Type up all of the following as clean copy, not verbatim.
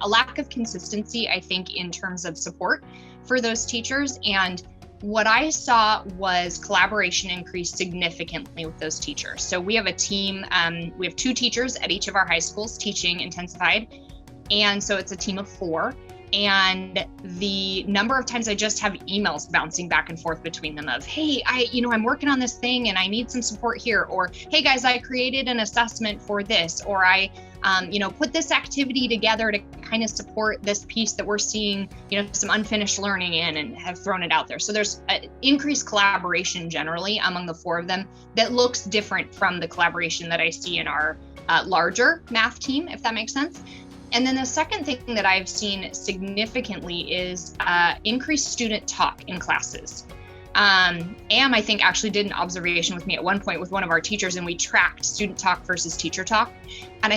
a lack of consistency, I think, in terms of support for those teachers. And what I saw was collaboration increase significantly with those teachers. So we have a team, we have 2 teachers at each of our high schools teaching intensified. And so it's a team of 4. And the number of times I just have emails bouncing back and forth between them of, hey, I'm working on this thing and I need some support here. Or, hey guys, I created an assessment for this, or I, put this activity together to kind of support this piece that we're seeing, some unfinished learning in, and have thrown it out there. So there's increased collaboration generally among the 4 of them that looks different from the collaboration that I see in our larger math team, if that makes sense. And then the second thing that I've seen significantly is increased student talk in classes. Am, I think, actually did an observation with me at one point with one of our teachers, and we tracked student talk versus teacher talk. And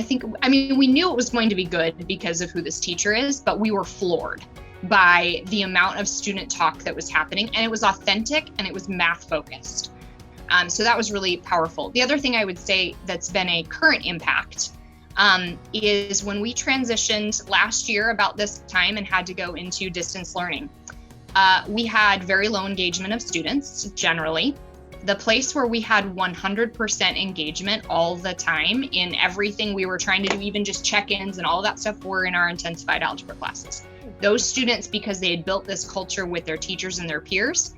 we knew it was going to be good because of who this teacher is, but we were floored by the amount of student talk that was happening. And it was authentic and it was math focused. So that was really powerful. The other thing I would say that's been a current impact is when we transitioned last year about this time and had to go into distance learning. We had very low engagement of students generally. The place where we had 100% engagement all the time in everything we were trying to do, even just check-ins and all of that stuff, were in our intensified algebra classes. Those students, because they had built this culture with their teachers and their peers,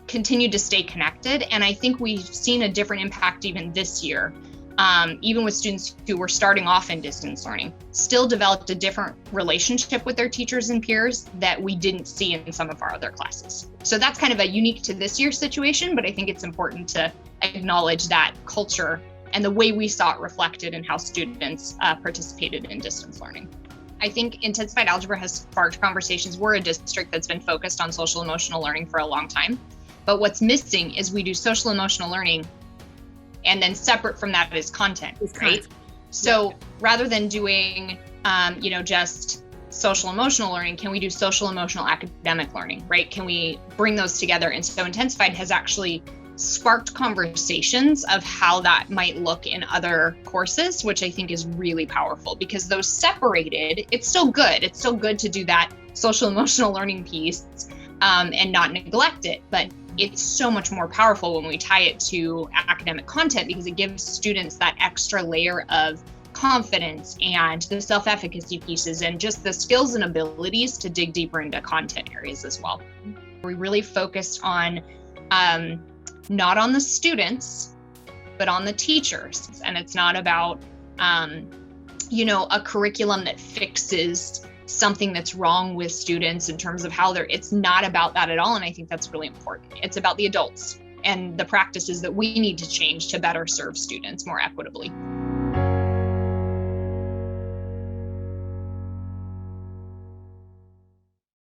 continued to stay connected. And I think we've seen a different impact even this year. Even with students who were starting off in distance learning, still developed a different relationship with their teachers and peers that we didn't see in some of our other classes. So that's kind of a unique to this year's situation, but I think it's important to acknowledge that culture and the way we saw it reflected in how students participated in distance learning. I think intensified algebra has sparked conversations. We're a district that's been focused on social emotional learning for a long time, but what's missing is we do social emotional learning and then separate from that is content, right? So rather than doing, just social emotional learning, can we do social emotional academic learning, right? Can we bring those together? And so intensified has actually sparked conversations of how that might look in other courses, which I think is really powerful, because those separated, it's still good. It's still good to do that social emotional learning piece and not neglect it, but it's so much more powerful when we tie it to academic content, because it gives students that extra layer of confidence and the self-efficacy pieces and just the skills and abilities to dig deeper into content areas as well. We really focused on not on the students, but on the teachers. And it's not about, a curriculum that fixes something that's wrong with students in terms of how it's not about that at all. And I think that's really important. It's about the adults and the practices that we need to change to better serve students more equitably.